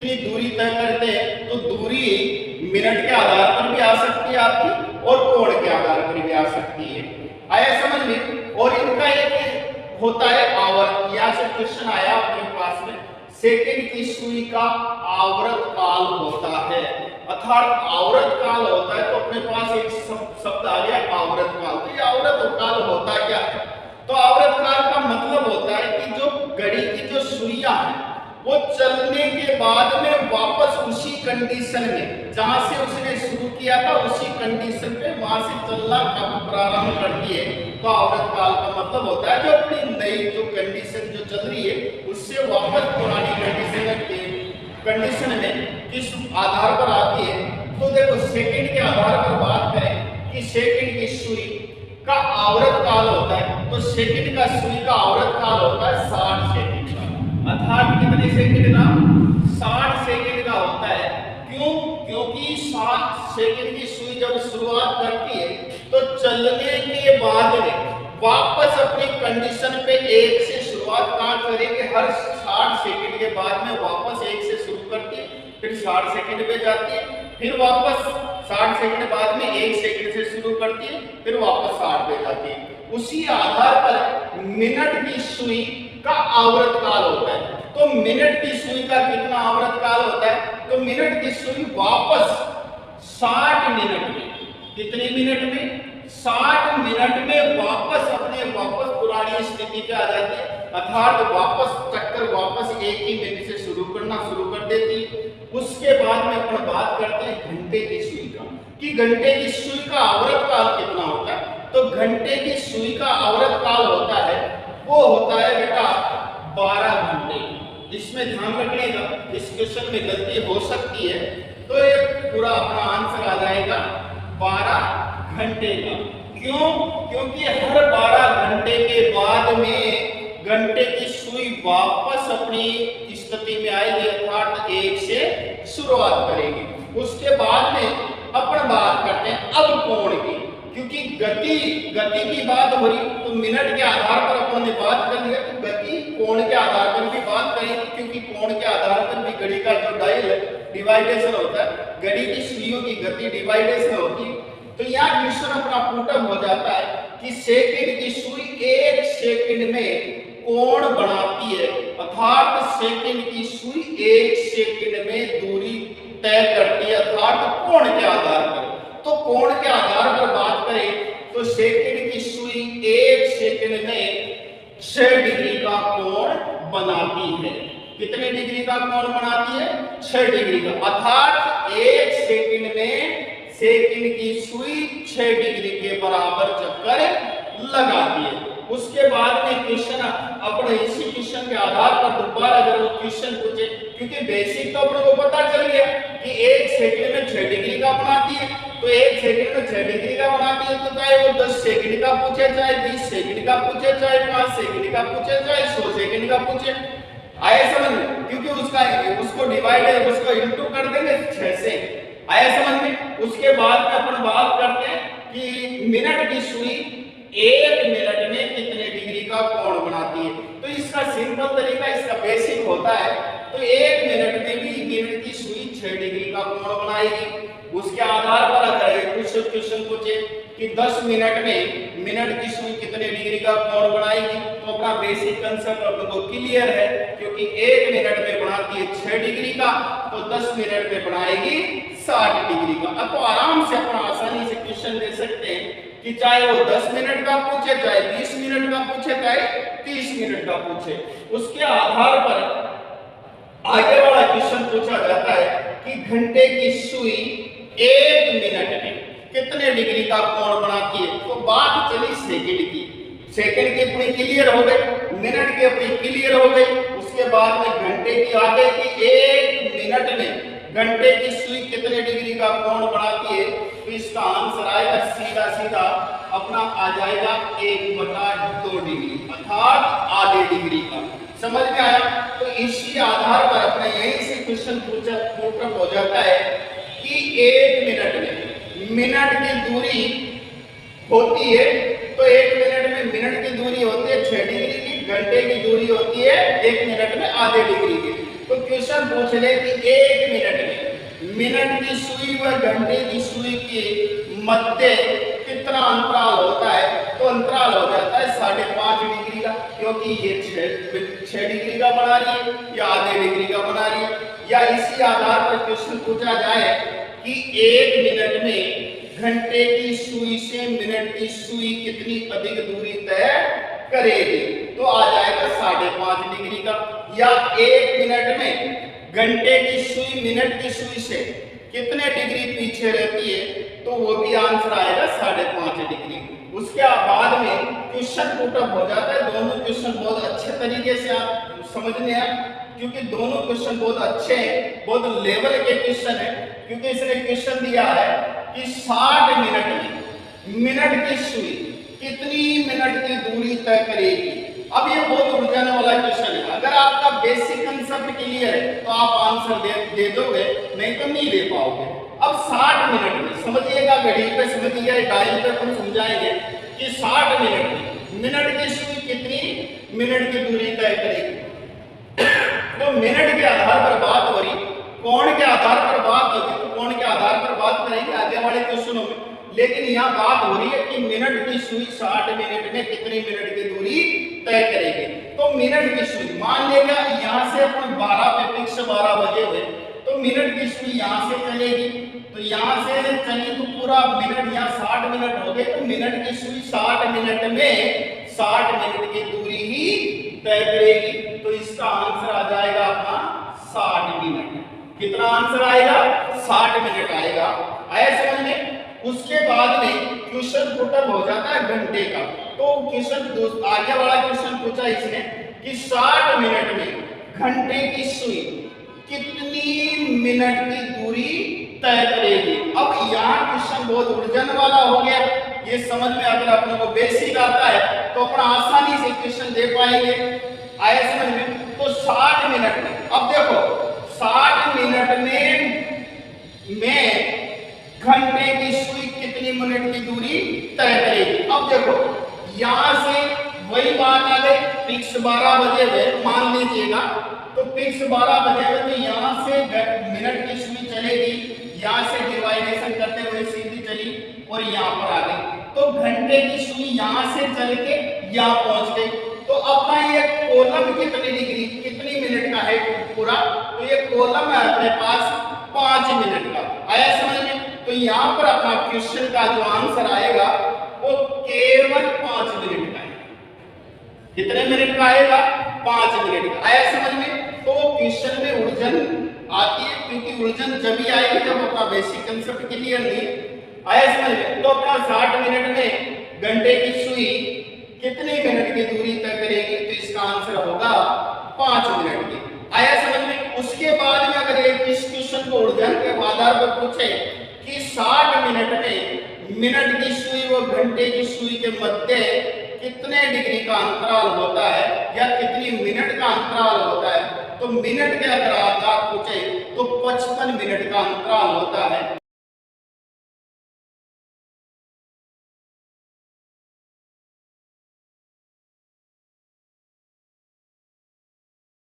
की दूरी तय करते हैं तो दूरी मिनट के आधार पर भी आ सकती है आपकी और कोण के आधार पर भी आ सकती है। आया समझ में? और इनका एक होता है आवर्त। यहाँ से क्वेश्चन आया अपने पास में, सेकंड की सुई का आवर्त काल होता है, अर्थात आवर्त काल होता है। तो अपने पास एक शब्द आ गया आवर्त काल। तो ये आवर्त काल होता क्या है? तो आवर्त काल का मतलब होता है कि जो घड़ी की जो सुइयां हैं वो चलने के बाद में वापस उसी कंडीशन में जहां से उसने शुरू किया था उसी कंडीशन पे वहां से चलना प्रारंभ करती है। तो आवर्त काल का मतलब होता है जो अपनी नई जो कंडीशन जो चल रही है उससे वापस पुरानी कंडीशन में किस आधार पर आती है। तो देखो सेकंड के आधार पर बात करें कि सेकंड की सुई का आवर्त काल होता है, तो सेकंड का सुई का आवर्त काल होता है 60 सेकंड का। अर्थात कितने सेकंड का? 60 सेकंड का होता है। क्यों? क्योंकि 60 सेकंड की सुई जब शुरुआत करती है तो चलने के बाद में वापस अपनी कंडीशन पे एक से शुरुआत कहां करेंगे? हर 60 सेकंड के बाद में वापस एक से शुरू करती है, फिर 60 सेकंड पे जाती है, फिर वापस 60 सेकंड बाद में 1 सेकंड से शुरू करती है, फिर वापस 60 पे जाती है। उसी आधार पर मिनट की सुई का आवर्त काल होता है। तो मिनट की सुई का कितना आवर्त काल होता है? तो मिनट की सुई वापस 60 मिनट में, कितने मिनट में? 60 मिनट में वापस पुरानी स्थिति पे आ जाती है, अर्थात वापस चक्कर वापस एक ही मिनट से शुरू करना शुरू कर देती है। उसके बाद में अपन बात करते हैं घंटे की सुई का, कि घंटे की सुई का आवर्त काल कितना होता है। तो घंटे की सुई का आवर्त काल होता है, वो होता है बेटा 12 घंटे। इसमें ध्यान रखने का, इस क्वेश्चन में गलती हो सकती है, तो ये पूरा अपना आंसर आ जाएगा 12 घंटे का। क्यों? क्योंकि हर 12 घंटे के बाद में घंटे की सुई वापस अपनी स्थिति में आएगी, अर्थात एक से शुरुआत करेगी। उसके बाद में अपन बात करते हैं अब कोण की, क्योंकि गति की बात हो रही तो मिनट के आधार पर अपन ने बात कर लिया, तो गति कोण के आधार पर भी बात करेंगे, क्योंकि कोण के आधार पर भी घड़ी का जो डायल डिवाइडेशन होता है, घड़ी की सुइयों की गति डिवाइडेशन होती है। तो यहाँ क्वेश्चन अपना पुटअप हो जाता है कि सेकंड की सुई 1 सेकंड में कोण बनाती है, अर्थात सेकंड की सुई 1 सेकंड में दूरी तय करती है, अर्थात कोण के आधार पर। तो कोण के आधार पर बात करें तो सेकंड की सुई 1 सेकंड में 6 डिग्री का कोण बनाती है। कितने डिग्री का कोण बनाती है? 6 डिग्री का, अर्थात 1 सेकंड में सेकंड की सुई 6 डिग्री के बराबर चक्कर लगाती है। उसके बाद में क्वेश्चन अपने इसी क्वेश्चन के आधार पर दोबारा अगर वो क्वेश्चन पूछे, क्योंकि बेसिक तो अपने को पता चल गया कि 1 सेकंड में 6 डिग्री का बनाती है, तो 1 सेकंड में 6 डिग्री का बनाती है, तो चाहे वो 10 सेकंड का पूछे, चाहे 20 सेकंड का पूछे, चाहे 5 सेकंड का पूछे, चाहे 100 सेकंड का पूछे, आया समझ में? क्योंकि उसको डिवाइड उसको इंटू कर देंगे 6 से। आया समझ में? उसके बाद में अपन बात करते हैं कि मिनट की सुई 1 मिनट में कितने डिग्री का कोण बनाती है। तो इसका सिंपल तरीका, इसका बेसिक होता है, तो 1 मिनट में भी मिनट की सुई 6 डिग्री का कोण बनाएगी। उसके आधार पर अगर कुछ क्वेश्चन पूछे कि 10 मिनट में मिनट की सुई कितने डिग्री का कोण बनाएगी, तो अपना बेसिक कंसेप्ट अपन को क्लियर है, क्योंकि 1 मिनट में बनाती है 6 डिग्री का, तो 10 मिनट में बनाएगी 60 डिग्री का। अब तो आराम से अपना आसानी से क्वेश्चन दे सकते हैं कि चाहे वो 10 मिनट का पूछे, चाहे 20 मिनट का पूछे, चाहे 30 मिनट का पूछे, उसके आधार पर आगे वाला क्वेश्चन पूछा जाता है कि घंटे की सुई 1 मिनट में कितने डिग्री का कोण बनाती है। तो बात चली सेकंड की, सेकंड की अपनी क्लियर हो गई, मिनट की अपनी क्लियर हो गई। उसके बाद में घंटे की आ गई कि 1 मिनट में घंटे की सुई कितने डिग्री का कोण बनाती है। तो इसका आंसर आएगा सीधा सीधा अपना आ जाएगा 1/2 डिग्री, अर्थात आधे डिग्री का। समझ में आया? तो इसी आधार पर अपने यहीं से क्वेश्चन पूछा हो जाता है कि 1 मिनट में मिनट की दूरी होती है, तो 1 मिनट में मिनट की दूरी होती है 6 डिग्री की, घंटे की दूरी होती है 1 मिनट में आधे डिग्री की। तो क्वेश्चन पूछ ले कि 1 मिनट में मिनट की सुई व घंटे की सुई के मध्य कितना अंतराल होता है, तो अंतराल हो जाता है 5.5 डिग्री का, क्योंकि ये 6 डिग्री का बना रही है या आधे डिग्री का बना रही है। या इसी आधार पर क्वेश्चन पूछा जाए कि 1 मिनट में घंटे की सुई से मिनट की सुई कितनी अधिक दूरी तय करेगी, तो आ जाएगा 5.5 डिग्री का। या 1 मिनट में घंटे की सुई मिनट की सुई से कितने डिग्री पीछे रहती है, तो वो भी आंसर आएगा 5.5 डिग्री। उसके बाद में क्वेश्चन पुटअप हो जाता है। दोनों क्वेश्चन बहुत अच्छे तरीके से आप समझने हैं, क्योंकि दोनों क्वेश्चन बहुत अच्छे हैं, बहुत लेवल के क्वेश्चन है। क्योंकि इसने क्वेश्चन दिया है कि 60 मिनट में मिनट की सुई कितनी मिनट की दूरी तय करेगी। अब ये बहुत उलझाने वाला क्वेश्चन है। अगर आपका बेसिक कंसेप्ट क्लियर है तो आप आंसर दे दोगे, नहीं तो नहीं दे पाओगे। अब 60 मिनट में समझिएगा, घड़ी पे समझिएगा, डायल पे हम समझाएंगे कि 60 मिनट में मिनट की सुई कितनी मिनट की दूरी तय करेगी। तो मिनट के आधार पर बात हो रही, कोण के आधार पर बात होगी, तो कोण के आधार पर बात करेंगे आगे वाले क्वेश्चनों में। लेकिन यहाँ बात हो रही है कि मिनट की सुई 60 मिनट में कितनी मिनट की दूरी तय करेगी। तो मिनट की सुई मान लेगा यहाँ से अपन 12 पे फिक्स 12 बजे हुए, तो मिनट की सुई यहाँ से चलेगी, तो यहाँ से चली तो पूरा मिनट, यहाँ 60 मिनट हो गए, तो मिनट की सुई 60 मिनट में 60 मिनट की दूरी ही तय करेगी। तो इसका आंसर आ जाएगा अपना 60 मिनट। कितना आंसर आएगा? 60 मिनट आएगा। आया समझ में? उसके बाद में क्वेश्चन पुटअप हो जाता है घंटे का। तो क्वेश्चन आगे वाला क्वेश्चन पूछा इसने कि 60 मिनट में घंटे की सुई कितनी मिनट की दूरी तय करेगी। अब यहाँ क्वेश्चन बहुत उलझन वाला हो गया। ये समझ में अगर अपने को बेसिक आता है तो अपना आसानी से क्वेश्चन दे पाएंगे। आया समझ में? तो 60 मिनट में, अब देखो 60 मिनट में घंटे की सुई कितनी मिनट की दूरी तय करेगी। अब देखो यहां से वही बात आ गई, फिक्स 12 बजे हुए मान लीजिएगा, तो फिक्स 12 बजे हुए, तो यहां से मिनट की सुई चलेगी, यहां से डिवाइडेशन करते हुए सीधी चली और यहां पर आ गई। तो घंटे की सुई यहां से चल के यहां पहुंच गई। तो अपना ये कॉलम कितनी डिग्री कितनी मिनट का है पूरा, तो ये कॉलम है अपने पास 5 मिनट का। आया समझ में? तो यहाँ पर अपना क्वेश्चन का जो आंसर आएगा वो केवल 5 मिनट का है। कितने मिनट का आएगा? 5 मिनट का। आया समझ में? तो क्वेश्चन में उलझन आती है, क्योंकि उलझन जब ही आएगी जब अपना बेसिक कंसेप्ट क्लियर नहीं। आया समझ में? तो अपना 60 मिनट में घंटे की सुई कितने मिनट की दूरी तय करेगी, तो इसका आंसर होगा 5 मिनट की। आया समझ में? उसके बाद में अगर इस क्वेश्चन को उलझन के आधार पर पूछे कि 60 मिनट में मिनट की सुई व घंटे की सुई के मध्य कितने डिग्री का अंतराल होता है या कितनी मिनट का अंतराल होता है, तो मिनट के अगर आप पूछे तो 55 मिनट का अंतराल होता है।